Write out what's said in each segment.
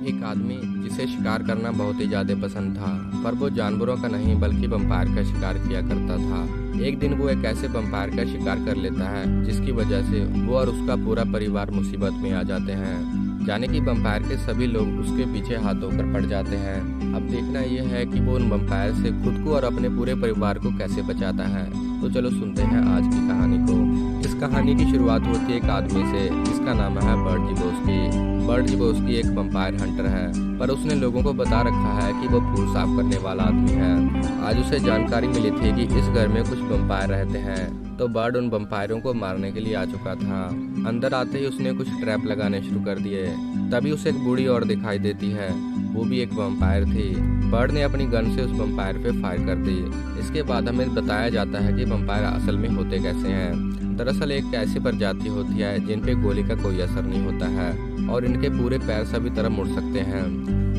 एक आदमी जिसे शिकार करना बहुत ही ज्यादा पसंद था, पर वो जानवरों का नहीं बल्कि वंपायर का शिकार किया करता था। एक दिन वो एक ऐसे वंपायर का शिकार कर लेता है जिसकी वजह से वो और उसका पूरा परिवार मुसीबत में आ जाते हैं। जाने कि वंपायर के सभी लोग उसके पीछे हाथ धोकर पड़ जाते हैं। अब देखना यह है कि वो उन वंपायर से खुद को और अपने पूरे परिवार को कैसे बचाता है। तो चलो सुनते हैं आज की कहानी को। इस कहानी की शुरुआत होती है एक आदमी से जिसका नाम है बर्ड जिबोस्की। बर्ड जिबोस्की एक वंपायर हंटर है, पर उसने लोगों को बता रखा है कि वो फूल साफ करने वाला आदमी है। आज उसे जानकारी मिली थी कि इस घर में कुछ वंपायर रहते हैं, तो बर्ड उन वंपायरों को मारने के लिए आ चुका था। अंदर आते ही उसने कुछ ट्रैप लगाने शुरू कर दिए। तभी उसे एक बूढ़ी और दिखाई देती है, वो भी एक वंपायर थी। बर्ड ने अपनी गन से उस वंपायर पे फायर कर दी। इसके बाद हमें बताया जाता है कि वंपायर असल में होते कैसे हैं। दरअसल एक ऐसी प्रजाति होती है जिन पे गोली का कोई असर नहीं होता है और इनके पूरे पैर सभी तरफ मुड़ सकते हैं।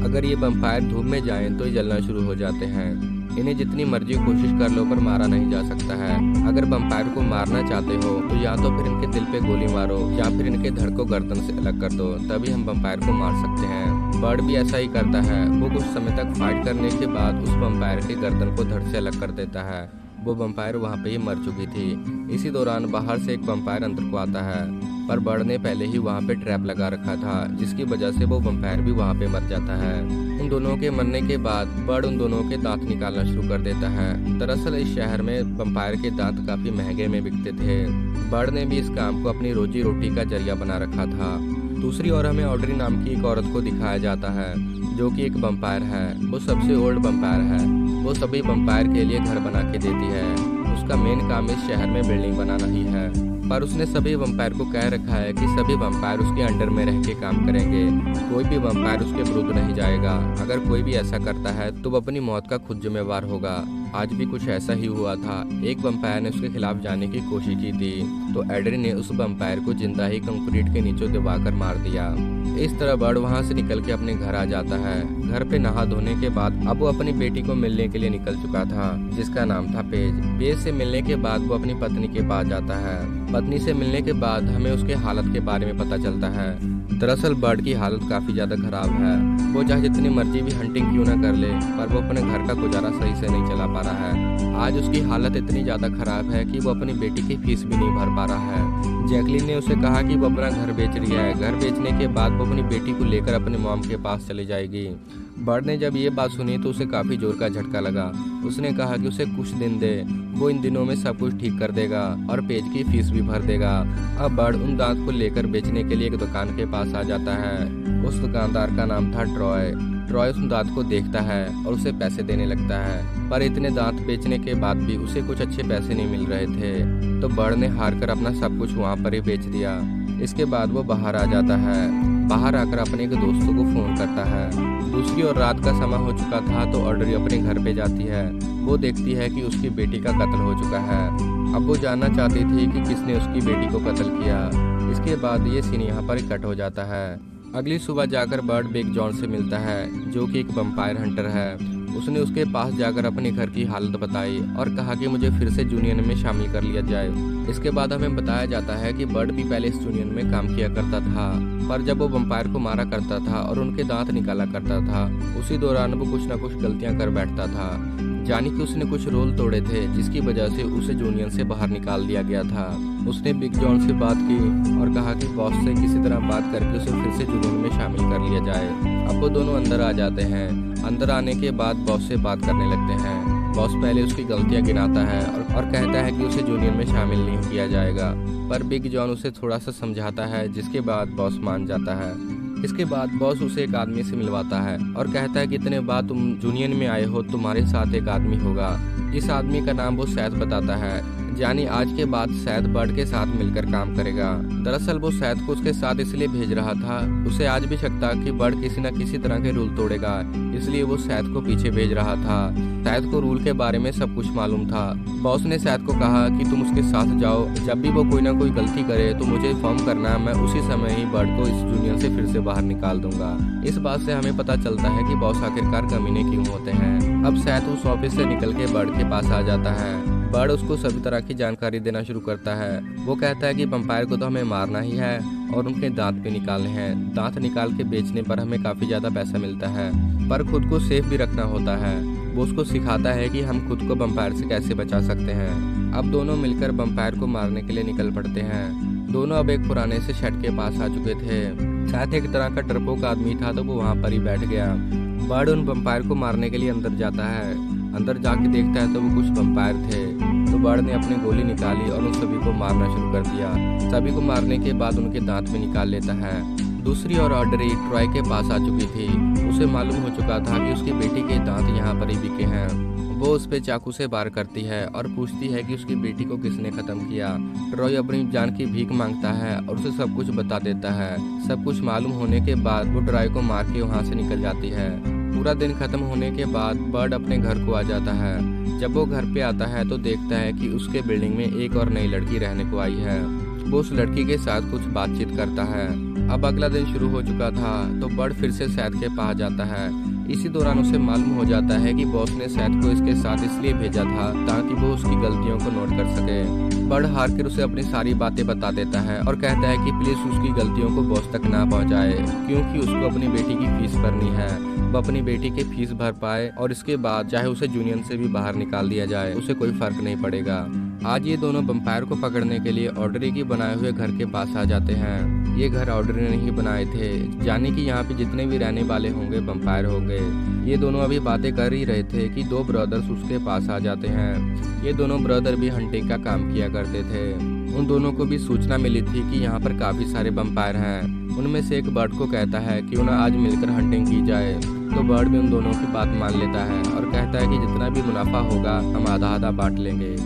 अगर ये वंपायर धूप में जाएं तो ये जलना शुरू हो जाते हैं। इन्हें जितनी मर्जी कोशिश कर लो पर मारा नहीं जा सकता है। अगर वंपायर को मारना चाहते हो तो या तो फिर इनके दिल पे गोली मारो या फिर इनके धड़ को गर्दन से अलग कर दो, तभी हम वंपायर को मार सकते हैं। बर्ड भी ऐसा ही करता है। वो कुछ समय तक फाइट करने के बाद उस वंपायर के गर्दन को धड़ से अलग कर देता है। वो वंपायर वहाँ पे ही मर चुकी थी। इसी दौरान बाहर से एक वंपायर अंदर को आता है, पर बर्ड ने पहले ही वहाँ पे ट्रैप लगा रखा था, जिसकी वजह से वो वंपायर भी वहाँ पे मर जाता है। उन दोनों के मरने के बाद बर्ड उन दोनों के दांत निकालना शुरू कर देता है। दरअसल इस शहर में वंपायर के दांत काफी महंगे में बिकते थे। बर्ड ने भी इस काम को अपनी रोजी रोटी का जरिया बना रखा था। दूसरी ओर हमें ऑड्री नाम की एक औरत को दिखाया जाता है, जो कि एक वंपायर है। वो सबसे ओल्ड वंपायर है। वो सभी वंपायर के लिए घर बना के देती है। उसका मेन काम इस शहर में बिल्डिंग बनाना ही है, पर उसने सभी वंपायर को कह रखा है कि सभी वंपायर उसके अंडर में रह के काम करेंगे। कोई भी वंपायर उसके विरुद्ध नहीं जाएगा। अगर कोई भी ऐसा करता है तो वो अपनी मौत का खुद जिम्मेवार होगा। आज भी कुछ ऐसा ही हुआ था। एक वंपायर ने उसके खिलाफ जाने की कोशिश की थी, तो एड्री ने उस वंपायर को जिंदा ही कंक्रीट के नीचे दबाकर मार दिया। इस तरह बर्ड वहां से निकल के अपने घर आ जाता है। घर पे नहा धोने के बाद अब वो अपनी बेटी को मिलने के लिए निकल चुका था, जिसका नाम था पेज। पेज से मिलने के बाद वो अपनी पत्नी के पास जाता है। पत्नी से मिलने के बाद हमें उसके हालत के बारे में पता चलता है। दरअसल बर्ड की हालत काफी ज्यादा खराब है। वो चाहे जितनी मर्जी भी हंटिंग क्यों ना कर ले, पर वो अपने घर का गुजारा सही से नहीं चला पा रहा है। आज उसकी हालत इतनी ज्यादा खराब है कि वो अपनी बेटी की फीस भी नहीं भर पा रहा है। जैकलीन ने उसे कहा कि वो अपना घर बेच रही है। घर बेचने के बाद वो अपनी बेटी को लेकर अपने मॉम के पास चली जाएगी। बर्ड ने जब ये बात सुनी तो उसे काफी जोर का झटका लगा। उसने कहा कि उसे कुछ दिन दे, वो इन दिनों में सब कुछ ठीक कर देगा और पेज की फीस भी भर देगा। अब बर्ड उन दांत को लेकर बेचने के लिए एक दुकान के पास आ जाता है। उस दुकानदार का नाम था ट्रॉय। ट्रॉय उस दांत को देखता है और उसे पैसे देने लगता है, पर इतने दांत बेचने के बाद भी उसे कुछ अच्छे पैसे नहीं मिल रहे थे। तो बर्ड ने हार कर अपना सब कुछ वहाँ पर ही बेच दिया। इसके बाद वो बाहर आ जाता है। बाहर आकर अपने एक दोस्तों को फोन करता है। दूसरी ओर रात का समय हो चुका था, तो ऑड्री अपने घर पे जाती है। वो देखती है कि उसकी बेटी का कत्ल हो चुका है। अब वो जानना चाहती थी कि किसने उसकी बेटी को कत्ल किया। इसके बाद ये सीन यहाँ पर कट हो जाता है। अगली सुबह जाकर बर्ड बिग जॉन से मिलता है, जो कि एक वंपायर हंटर है। उसने उसके पास जाकर अपने घर की हालत बताई और कहा कि मुझे फिर से यूनियन में शामिल कर लिया जाए। इसके बाद हमें बताया जाता है कि बर्ड भी पहले इस यूनियन में काम किया करता था, पर जब वो वंपायर को मारा करता था और उनके दांत निकाला करता था, उसी दौरान वो कुछ न कुछ गलतियां कर बैठता था। जानी कि उसने कुछ रूल तोड़े थे, जिसकी वजह से उसे यूनियन से बाहर निकाल दिया गया था। उसने बिग जॉन से बात की और कहा कि बॉस से किसी तरह बात करके उसे फिर से यूनियन में शामिल कर लिया जाए। अब वो दोनों अंदर आ जाते हैं। अंदर आने के बाद बॉस से बात करने लगते हैं। बॉस पहले उसकी गलतियां गिनाता है और कहता है कि उसे यूनियन में शामिल नहीं किया जाएगा, पर बिग जॉन उसे थोड़ा सा समझाता है, जिसके बाद बॉस मान जाता है। इसके बाद बॉस उसे एक आदमी से मिलवाता है और कहता है कि इतने बाद तुम यूनियन में आए हो, तुम्हारे साथ एक आदमी होगा। इस आदमी का नाम वो सैद बताता है। यानी आज के बाद सैद बर्ड के साथ मिलकर काम करेगा। दरअसल वो सैद को उसके साथ इसलिए भेज रहा था, उसे आज भी शक था कि बर्ड किसी न किसी तरह के रूल तोड़ेगा, इसलिए वो सैद को पीछे भेज रहा था। सैद को रूल के बारे में सब कुछ मालूम था। बॉस ने सैद को कहा कि तुम उसके साथ जाओ, जब भी वो कोई ना कोई गलती करे तो मुझे इन्फॉर्म करना, मैं उसी समय ही बर्ड को इस यूनियन से फिर से बाहर निकाल दूंगा। इस बात से हमें पता चलता है कि बॉस आखिरकार कमीने क्यों होते हैं। अब सैद उस ऑफिस से निकल के बर्ड के पास आ जाता है। बर्ड उसको सभी तरह की जानकारी देना शुरू करता है। वो कहता है कि वैम्पायर को तो हमें मारना ही है और उनके दांत भी निकालने हैं। दांत निकाल के बेचने पर हमें काफ़ी ज़्यादा पैसा मिलता है, पर खुद को सेफ भी रखना होता है। वो उसको सिखाता है कि हम खुद को वैम्पायर से कैसे बचा सकते हैं। अब दोनों मिलकर वैम्पायर को मारने के लिए निकल पड़ते हैं। दोनों अब एक पुराने से शेड के पास आ चुके थे। शायद एक तरह का डरपोक आदमी था तो वो वहाँ पर ही बैठ गया। बर्ड उन वैम्पायर को मारने के लिए अंदर जाता है। अंदर जाके देखता है तो वो कुछ वैम्पायर थे। तो बर्ड ने अपनी गोली निकाली और उन सभी को मारना शुरू कर दिया। सभी को मारने के बाद उनके दांत भी निकाल लेता है। दूसरी ओर ऑड्री ट्रॉय के पास आ चुकी थी। उसे मालूम हो चुका था कि उसकी बेटी के दांत यहाँ पर ही बिके हैं। वो उस पे चाकू से वार करती है और पूछती है कि उसकी बेटी को किसने खत्म किया। ट्रॉय अपनी जान की भीख मांगता है और उसे सब कुछ बता देता है। सब कुछ मालूम होने के बाद वो ट्रॉय को मार के वहाँ से निकल जाती है। पूरा दिन खत्म होने के बाद बर्ड अपने घर को आ जाता है। जब वो घर पे आता है तो देखता है कि उसके बिल्डिंग में एक और नई लड़की रहने को आई है। वो उस लड़की के साथ कुछ बातचीत करता है। अब अगला दिन शुरू हो चुका था तो बर्ड फिर से सैद के पास जाता है। इसी दौरान उसे मालूम हो जाता है कि बॉस ने सैद को इसके साथ इसलिए भेजा था ताकि वो उसकी गलतियों को नोट कर सके। बर्ड हार कर उसे अपनी सारी बातें बता देता है और कहता है कि प्लीज उसकी गलतियों को बॉस तक ना पहुंचाए, क्योंकि उसको अपनी बेटी की फीस भरनी है। वो अपनी बेटी की फीस भर पाए और इसके बाद चाहे उसे यूनियन से भी बाहर निकाल दिया जाए, उसे कोई फर्क नहीं पड़ेगा। आज ये दोनों वैम्पायर को पकड़ने के लिए ऑड्री के बनाए हुए घर के पास आ जाते हैं। ये घर ऑड्री ने ही बनाए थे, जाने कि यहाँ पे जितने भी रहने वाले होंगे वैम्पायर होंगे। ये दोनों अभी बातें कर ही रहे थे कि दो ब्रदर्स उसके पास आ जाते हैं। ये दोनों ब्रदर भी हंटिंग का काम किया करते थे। उन दोनों को भी सूचना मिली थी कि यहाँ पर काफी सारे वैम्पायर हैं। उनमें से एक बर्ड को कहता है कि उन्हें आज मिलकर हंटिंग की जाए। तो बर्ड भी उन दोनों की बात मान लेता है और कहता है कि जितना भी मुनाफा होगा हम आधा आधा बांट लेंगे।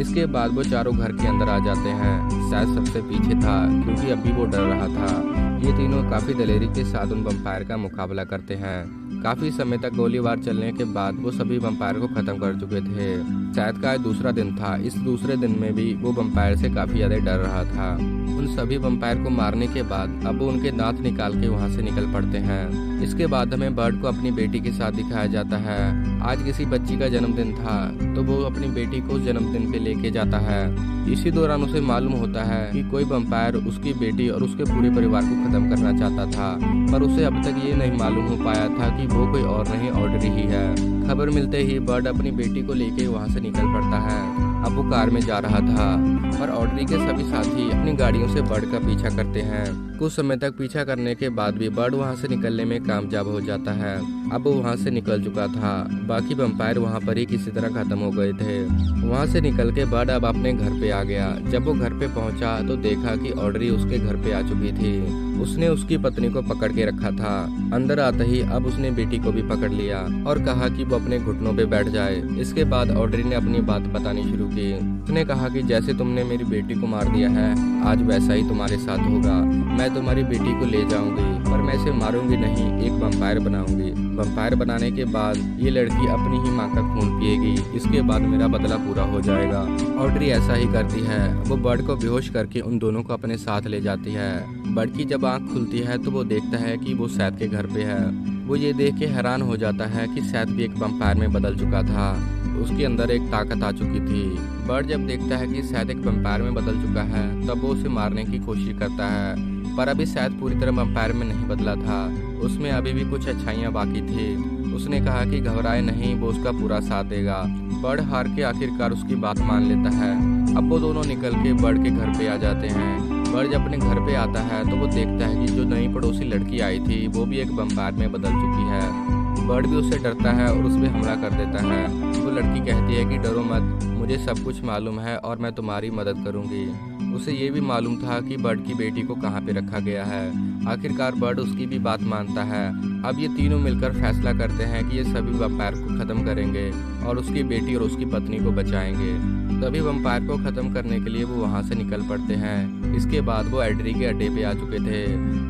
इसके बाद वो चारों घर के अंदर आ जाते हैं। शायद सबसे पीछे था क्योंकि अभी वो डर रहा था। ये तीनों काफी दलेरी के साथ उन वैम्पायर का मुकाबला करते हैं। काफी समय तक गोलीबार चलने के बाद वो सभी वैम्पायर को खत्म कर चुके थे। शायद का दूसरा दिन था। इस दूसरे दिन में भी वो वैम्पायर से काफी ज्यादा डर रहा था। उन सभी वैम्पायर को मारने के बाद अब वो उनके दांत निकाल के वहाँ से निकल पड़ते हैं। इसके बाद हमें बर्ड को अपनी बेटी के साथ दिखाया जाता है। आज किसी बच्ची का जन्मदिन था तो वो अपनी बेटी को जन्मदिन पे लेके जाता है। इसी दौरान उसे मालूम होता है कि कोई वैम्पायर उसकी बेटी और उसके पूरे परिवार को खत्म करना चाहता था, पर उसे अब तक ये नहीं मालूम हो पाया था कि वो कोई और नहीं ऑड्री ही है। खबर मिलते ही बर्ड अपनी बेटी को लेके वहाँ से निकल पड़ता है। अब वो कार में जा रहा था पर ऑड्री के सभी साथी अपनी गाड़ियों से बर्ड का पीछा करते हैं। कुछ समय तक पीछा करने के बाद भी बर्ड वहाँ से निकलने में कामयाब हो जाता है। अब वो वहाँ से निकल चुका था। बाकी वैम्पायर वहाँ पर ही किसी तरह खत्म हो गए थे। वहाँ से निकल के बर्ड अब अपने घर पे आ गया। जब वो घर पे पहुँचा तो देखा कि ऑड्री उसके घर पे आ चुकी थी। उसने उसकी पत्नी को पकड़ के रखा था। अंदर आते ही अब उसने बेटी को भी पकड़ लिया और कहा कि वो अपने घुटनों पे बैठ जाए। इसके बाद ऑड्री ने अपनी बात बतानी शुरू की। उसने कहा कि जैसे तुमने मेरी बेटी को मार दिया है, आज वैसा ही तुम्हारे साथ होगा। मैं तुम्हारी बेटी को ले जाऊंगी पर मैं इसे मारूंगी नहीं, एक वैम्पायर बनाऊंगी। वैम्पायर बनाने के बाद ये लड़की अपनी ही माँ का खून पिएगी। इसके बाद मेरा बदला पूरा हो जाएगा। ऑड्री ऐसा ही करती है। वो बर्ड को बेहोश करके उन दोनों को अपने साथ ले जाती है। बर्ड की जब आँख खुलती है तो वो देखता है कि वो सैद के घर पे है। वो ये देख के हैरान हो जाता है कि सैद भी एक वैम्पायर में बदल चुका था। उसके अंदर एक ताकत आ चुकी थी। बर्ड जब देखता है कि सैद एक वैम्पायर में बदल चुका है तब वो उसे मारने की कोशिश करता है, पर अभी सैद पूरी तरह वैम्पायर में नहीं बदला था। उसमें अभी भी कुछ अच्छाइयाँ बाकी थी। उसने कहा कि घबराए नहीं, वो उसका पूरा साथ देगा। बर्ड हार के आखिरकार उसकी बात मान लेता है। अब वो दोनों निकल के बर्ड के घर पे आ जाते हैं। बर्ड जब अपने घर पे आता है तो वो देखता है कि जो नई पड़ोसी लड़की आई थी वो भी एक वैम्पायर में बदल चुकी है। बर्ड भी उससे डरता है और उस पर हमला कर देता है। वो लड़की कहती है कि डरो मत, मुझे सब कुछ मालूम है और मैं तुम्हारी मदद करूंगी। उसे ये भी मालूम था कि बर्ड की बेटी को कहाँ पे रखा गया है। आखिरकार बर्ड उसकी भी बात मानता है। अब ये तीनों मिलकर फैसला करते हैं कि ये सभी वैम्पायर को खत्म करेंगे और उसकी बेटी और उसकी पत्नी को बचाएंगे। तभी वैम्पायर को खत्म करने के लिए वो वहाँ से निकल पड़ते हैं। इसके बाद वो ऑड्री के अड्डे पे आ चुके थे।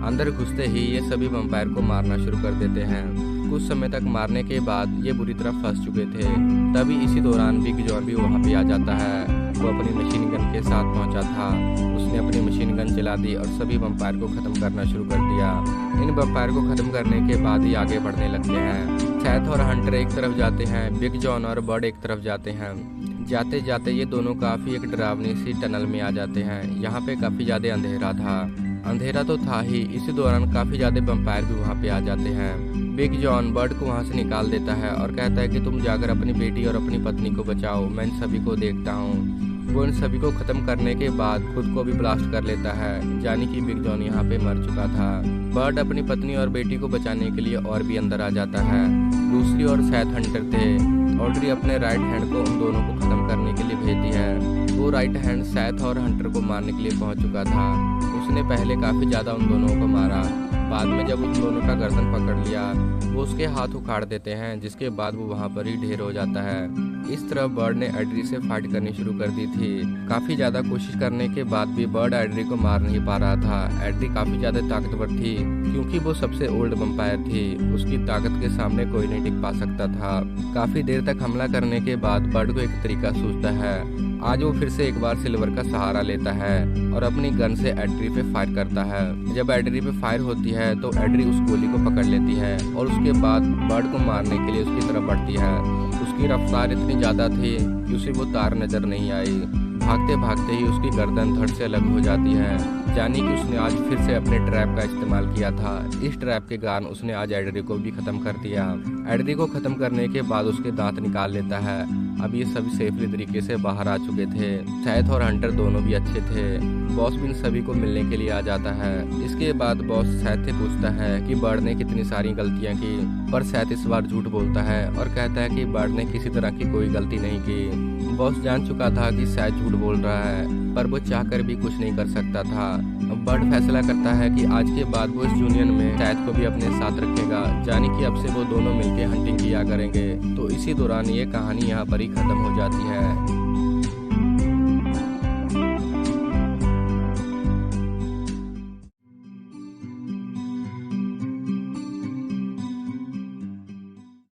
अंदर घुसते ही ये सभी वैम्पायर को मारना शुरू कर देते हैं। कुछ समय तक मारने के बाद ये बुरी तरह फंस चुके थे। तभी इसी दौरान बिग जॉन भी वहाँ पे आ जाता है। वो अपनी मशीन गन के साथ पहुंचा था। उसने अपनी मशीन गन चला दी और सभी वैम्पायर को खत्म करना शुरू कर दिया। इन वैम्पायर को खत्म करने के बाद ही आगे बढ़ने लगते हैं। सैथ और हंटर एक तरफ जाते हैं, बिग जॉन और बर्ड एक तरफ जाते हैं। जाते जाते ये दोनों काफी एक डरावनी सी टनल में आ जाते हैं। यहाँ पे काफी ज्यादा अंधेरा था। अंधेरा तो था ही, इसी दौरान काफी ज्यादा वैम्पायर भी वहाँ पे आ जाते हैं। बिग जॉन बर्ड को वहाँ से निकाल देता है और कहता है कि तुम जाकर अपनी बेटी और अपनी पत्नी को बचाओ, मैं इन सभी को देखता हूँ। वो इन सभी को खत्म करने के बाद खुद को भी ब्लास्ट कर लेता है, जानी कि बिग जॉन यहाँ पे मर चुका था। बर्ड अपनी पत्नी और बेटी को बचाने के लिए और भी अंदर आ जाता है। दूसरी ओर सैथ हंटर थे। ऑड्री अपने राइट हैंड को उन दोनों को खत्म करने के लिए भेजती है। वो राइट हैंड सैथ और हंटर को मारने के लिए पहुंच चुका था। उसने पहले काफी ज्यादा उन दोनों को मारा। बाद में जब उन दोनों का गर्दन पकड़ लिया, वो उसके हाथ उखाड़ देते हैं, जिसके बाद वो वहाँ पर ही ढेर हो जाता है। इस तरह बर्ड ने एड्री से फाइट करनी शुरू कर दी थी। काफी ज्यादा कोशिश करने के बाद भी बर्ड एड्री को मार नहीं पा रहा था। एड्री काफी ज्यादा ताकतवर थी, क्योंकि वो सबसे ओल्ड वैम्पायर थी। उसकी ताकत के सामने कोई नहीं टिक पा सकता था। काफी देर तक हमला करने के बाद बर्ड को एक तरीका सूझता है। आज वो फिर से एक बार सिल्वर का सहारा लेता है और अपनी गन से एड्री पे फायर करता है। जब एड्री पे फायर होती है तो एड्री उस गोली को पकड़ लेती है और उसके बाद बर्ड को मारने के लिए उसकी तरफ बढ़ती है। उसकी रफ्तार इतनी ज्यादा थी कि उसे वो तार नजर नहीं आई। भागते भागते ही उसकी गर्दन धड़ से अलग हो जाती है, जानी कि उसने आज फिर से अपने ट्रैप का इस्तेमाल किया था। इस ट्रैप के कारण उसने आज एड्री को भी खत्म कर दिया। एड्री को खत्म करने के बाद उसके दांत निकाल लेता है। अब ये सभी सेफली तरीके से बाहर आ चुके थे। सैथ और हंटर दोनों भी अच्छे थे। बॉस भी इन सभी को मिलने के लिए आ जाता है। इसके बाद बॉस सैथ से पूछता है कि बर्ड ने कितनी सारी गलतियां की, पर सैथ इस बार झूठ बोलता है और कहता है कि बर्ड ने किसी तरह की कोई गलती नहीं की। बॉस जान चुका था कि सैथ झूठ बोल रहा है, पर वो चाहकर भी कुछ नहीं कर सकता था। अब बर्ड फैसला करता है कि आज के बाद वो इस यूनियन में सैथ को भी अपने साथ रखेगा, जानी कि अब से वो दोनों मिलकर हंटिंग किया करेंगे। तो इसी दौरान ये कहानी यहाँ पर ही खत्म हो जाती है।